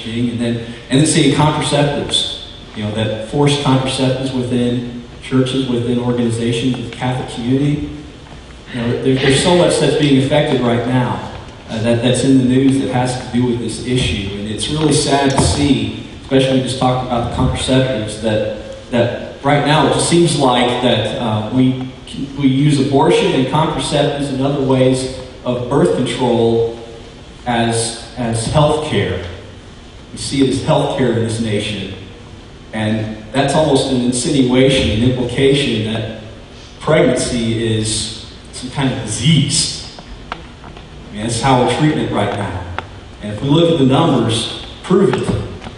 interesting. And then seeing contraceptives, that forced contraceptives within churches, within organizations, with the Catholic community. There's so much that's being affected right now that's in the news that has to do with this issue. And it's really sad to see, especially just talking about the contraceptives, that right now it just seems like that we use abortion and contraceptives and other ways of birth control as health care. We see it as health care in this nation. And that's almost an insinuation, an implication that pregnancy is some kind of disease. That's how we're treating it right now. And if we look at the numbers, prove it.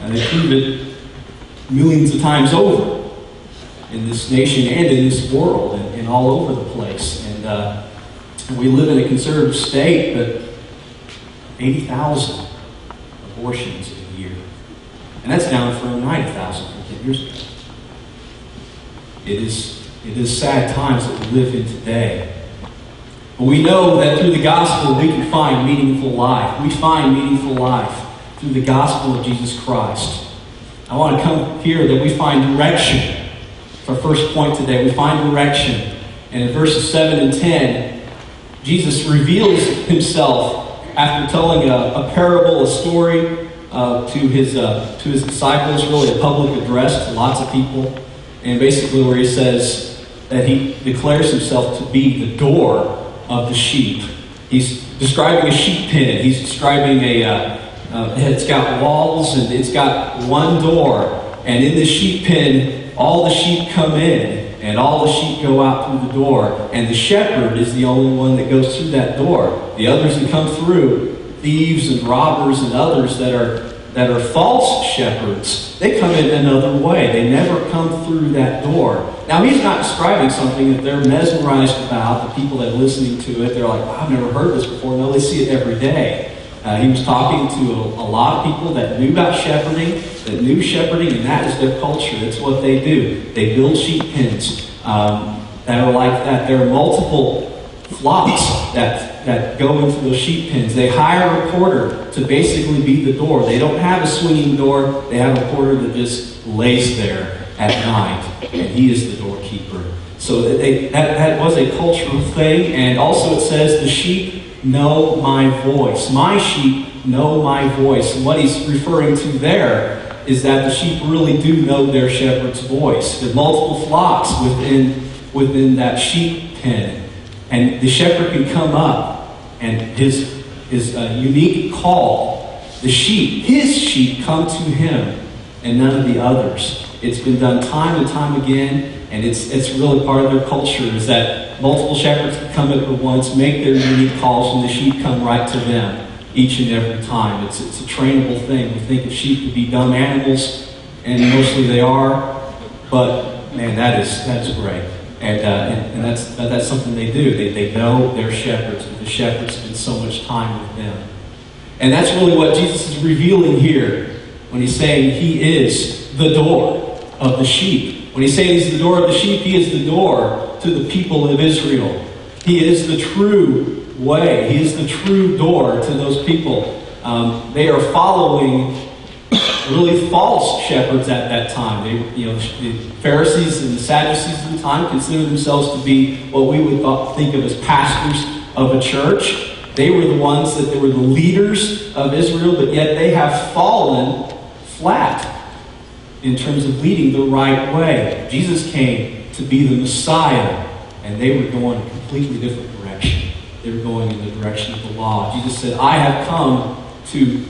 And they prove it millions of times over in this nation and in this world and all over the place. And we live in a conservative state, but 80,000 abortions a year. And that's down from 90,000 from 10 years ago. It is sad times that we live in today. But we know that through the gospel we can find meaningful life. We find meaningful life through the gospel of Jesus Christ. I want to come here that we find direction. It's our first point today. We find direction. And in verses 7 and 10, Jesus reveals himself after telling a parable, a story to his disciples, really a public address to lots of people. And basically where he says that he declares himself to be the door of the sheep. He's describing a sheep pen. He's describing it's got walls and it's got one door. And in the sheep pen, all the sheep come in and all the sheep go out through the door. And the shepherd is the only one that goes through that door. The others that come through, thieves and robbers and others that are false shepherds, they come in another way. They never come through that door. Now, he's not describing something that they're mesmerized about. The people that are listening to it, they're like, wow, I've never heard this before. No, they see it every day. He was talking to a lot of people that knew about shepherding, and that is their culture. That's what they do. They build sheep pens that are like that. There are multiple flocks that go into those sheep pens. They hire a porter to basically be the door. They don't have a swinging door. They have a porter that just lays there at night, and he is the doorkeeper. So that was a cultural thing. And also it says, the sheep know my voice. My sheep know my voice. And what he's referring to there is that the sheep really do know their shepherd's voice. There are multiple flocks within that sheep pen. And the shepherd can come up, and his unique call, his sheep come to him, and none of the others. It's been done time and time again, and it's really part of their culture, is that multiple shepherds can come at once, make their unique calls, and the sheep come right to them each and every time. It's a trainable thing. We think of sheep to be dumb animals, and mostly they are, but man, that's great. And that's something they do. They know their shepherds, and the shepherds spend so much time with them. And that's really what Jesus is revealing here when he's saying he is the door of the sheep. When he's saying he's the door of the sheep, he is the door to the people of Israel. He is the true way. He is the true door to those people. They are following really false shepherds at that time. The Pharisees and the Sadducees at the time considered themselves to be what we would think of as pastors of a church. They were the ones that were the leaders of Israel, but yet they have fallen flat in terms of leading the right way. Jesus came to be the Messiah, and they were going a completely different direction. They were going in the direction of the law. Jesus said, I have come to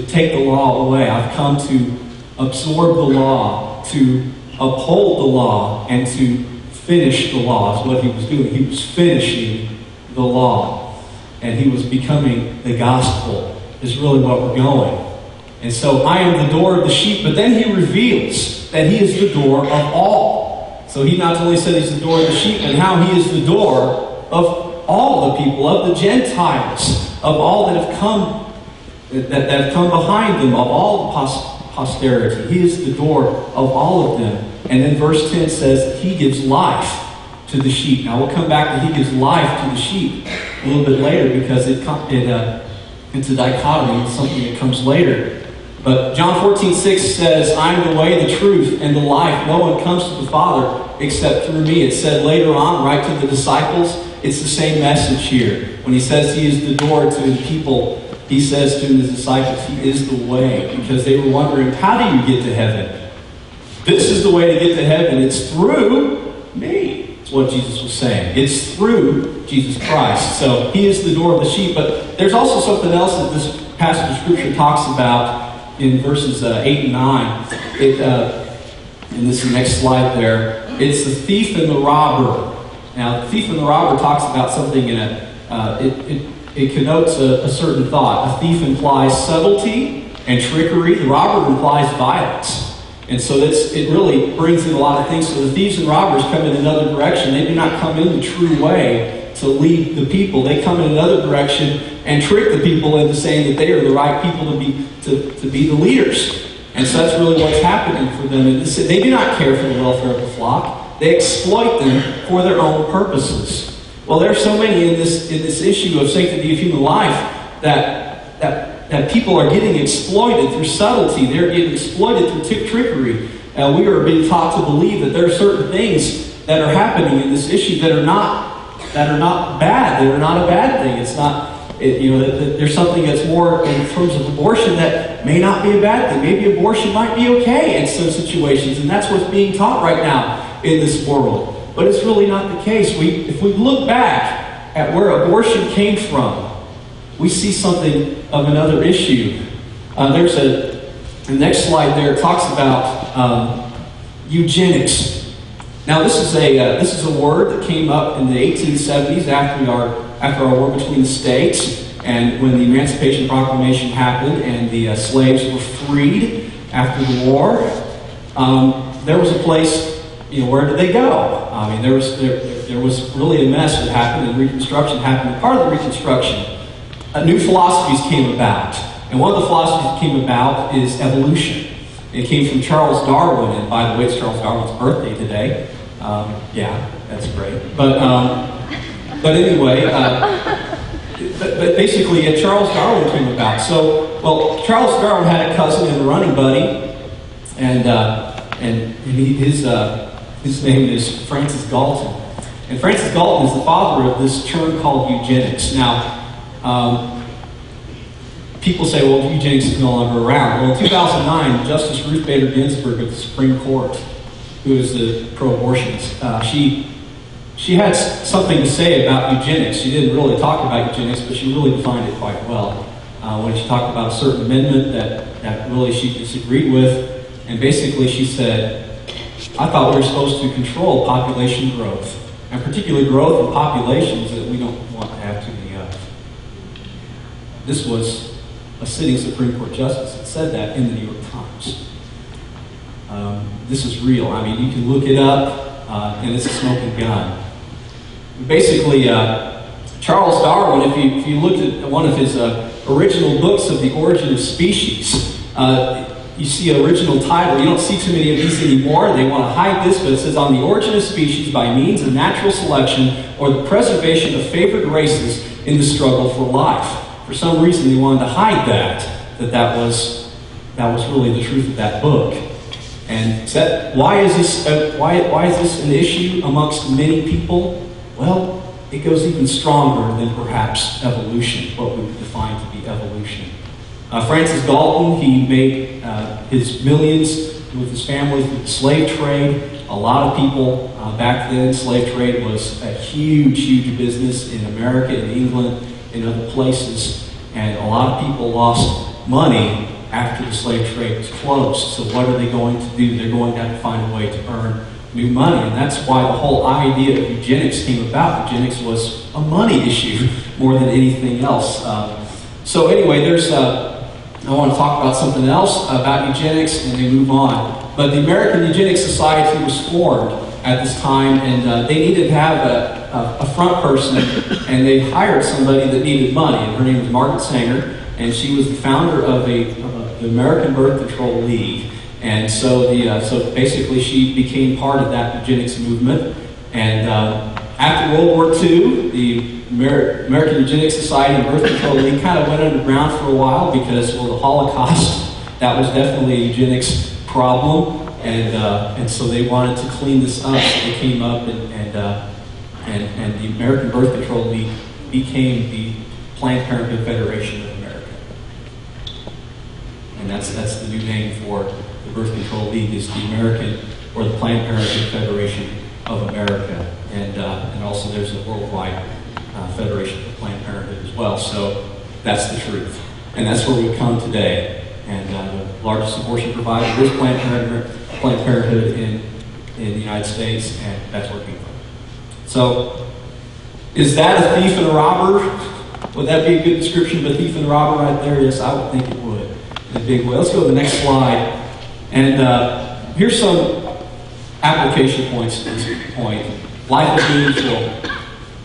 take the law away. I've come to absorb the law, to uphold the law, and to finish the law is what he was doing. He was finishing the law, and he was becoming the gospel is really what we're going. And so I am the door of the sheep, but then he reveals that he is the door of all. So he not only said he's the door of the sheep, but how he is the door of all the people, of the Gentiles, of all that have come behind them, of all the posterity. He is the door of all of them. And then verse 10 says he gives life to the sheep. Now we'll come back to he gives life to the sheep a little bit later, because it's a dichotomy. It's something that comes later. But John 14:6 says, I am the way, the truth, and the life. No one comes to the Father except through me. It said later on, right to the disciples, it's the same message here. When he says he is the door to the people, he says to his disciples, he is the way. Because they were wondering, how do you get to heaven? This is the way to get to heaven. It's through me. That's what Jesus was saying. It's through Jesus Christ. So he is the door of the sheep. But there's also something else that this passage of Scripture talks about in verses 8 and 9. And this is the next slide there. It's the thief and the robber. Now, the thief and the robber talks about something in it connotes a certain thought. A thief implies subtlety and trickery. The robber implies violence. And so it really brings in a lot of things. So the thieves and robbers come in another direction. They do not come in the true way to lead the people. They come in another direction and trick the people into saying that they are the right people to be the leaders. And so that's really what's happening for them. And they do not care for the welfare of the flock. They exploit them for their own purposes. Well, there are so many in this issue of sanctity of human life that people are getting exploited through subtlety. They're getting exploited through trickery. We are being taught to believe that there are certain things that are happening in this issue that are not bad. That are not a bad thing. It's not. There's something that's more in terms of abortion that may not be a bad thing. Maybe abortion might be okay in some situations, and that's what's being taught right now in this world. But it's really not the case. If we look back at where abortion came from, we see something of another issue. There's the next slide there talks about eugenics. Now, this is a word that came up in the 1870s after our war between the states, and when the Emancipation Proclamation happened and the slaves were freed after the war. There was a place. Where did they go? I mean, there was really a mess that happened, and Reconstruction happened. Part of the Reconstruction, new philosophies came about. And one of the philosophies that came about is evolution. It came from Charles Darwin, and by the way, it's Charles Darwin's birthday today. Yeah, that's great. But anyway, but basically, Charles Darwin came about. So, Charles Darwin had a cousin and a running buddy, and his name is Francis Galton. And Francis Galton is the father of this term called eugenics. Now, people say, well, eugenics is no longer around. Well, in 2009, Justice Ruth Bader Ginsburg of the Supreme Court, who is the pro-abortionist, she had something to say about eugenics. She didn't really talk about eugenics, but she really defined it quite well. When she talked about a certain amendment that really she disagreed with, and basically she said, I thought we were supposed to control population growth, and particularly growth in populations that we don't want to have too many of. This was a sitting Supreme Court justice that said that in the New York Times. This is real. I mean, you can look it up, and it's a smoking gun. Basically, Charles Darwin, if you looked at one of his original books of The Origin of Species, you see an original title. You don't see too many of these anymore. They want to hide this, but it says, On the Origin of Species by Means of Natural Selection or the Preservation of Favored Races in the Struggle for Life. For some reason, they wanted to hide that was really the truth of that book. And why is this an issue amongst many people? Well, it goes even stronger than perhaps evolution, what we would define to be evolution. Francis Galton, he made his millions with his family through the slave trade. A lot of people back then, slave trade was a huge, huge business in America, in England, in other places. And a lot of people lost money after the slave trade was closed. So what are they going to do? They're going to have to find a way to earn new money. And that's why the whole idea of eugenics came about. Eugenics was a money issue more than anything else. So anyway, I want to talk about something else about eugenics, and then move on. But the American Eugenics Society was formed at this time, and they needed to have a front person, and they hired somebody that needed money. And her name was Margaret Sanger, and she was the founder of the American Birth Control League. And so basically she became part of that eugenics movement. And after World War II, the American Eugenics Society and Birth Control League kind of went underground for a while because, the Holocaust that was definitely a eugenics problem, and so they wanted to clean this up. So they came up and the American Birth Control League became the Planned Parenthood Federation of America, and that's the new name for the Birth Control League, is the American or the Planned Parenthood Federation of America, and also there's a worldwide Federation for Planned Parenthood as well. So that's the truth, and that's where we come today. And the largest abortion provider is Planned Parenthood in the United States, and that's where we come from. So, is that a thief and a robber? Would that be a good description of a thief and a robber right there? Yes, I would think it would, in a big way. Let's go to the next slide. And here's some application points at this point. Life is meaningful.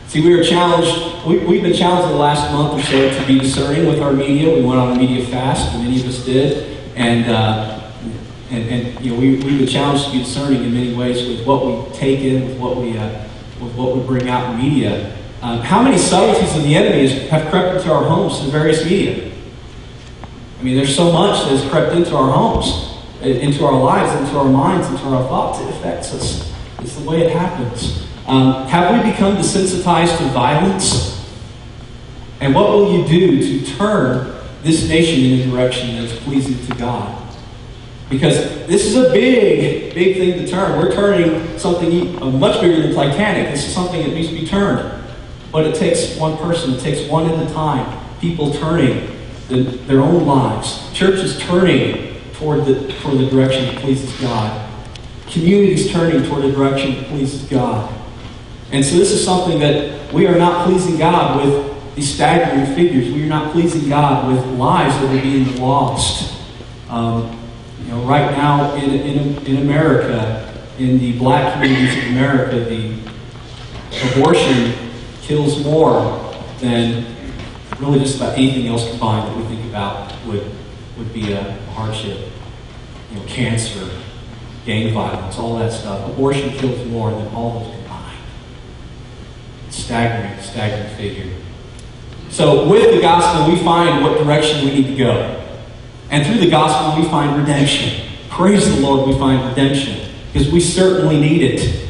See, we were challenged, we've been challenged in the last month or so to be discerning with our media. We went on a media fast, and many of us did. And you know, we've been challenged to be discerning in many ways with what we take in, with what we bring out in media. How many subtleties of the enemy have crept into our homes through various media? I mean, there's so much that has crept into our homes, into our lives, into our minds, into our thoughts. It affects us. It's the way it happens. Have we become desensitized to violence? And what will you do to turn this nation in a direction that is pleasing to God? Because this is a big, big thing to turn. We're turning something much bigger than Titanic. This is something that needs to be turned. But it takes one person. It takes one at a time. People turning their own lives. Churches turning toward the direction that pleases God. Communities turning toward the direction that pleases God. And so this is something that we are not pleasing God with these staggering figures. We are not pleasing God with lives that are being lost. You know, right now in America, in the black communities of America, the abortion kills more than really just about anything else combined that we think about would be a hardship. You know, cancer, gang violence, all that stuff. Abortion kills more than all those combined. Staggering figure. So with the gospel, we find what direction we need to go. And through the gospel, we find redemption. Praise the Lord, we find redemption. Because we certainly need it.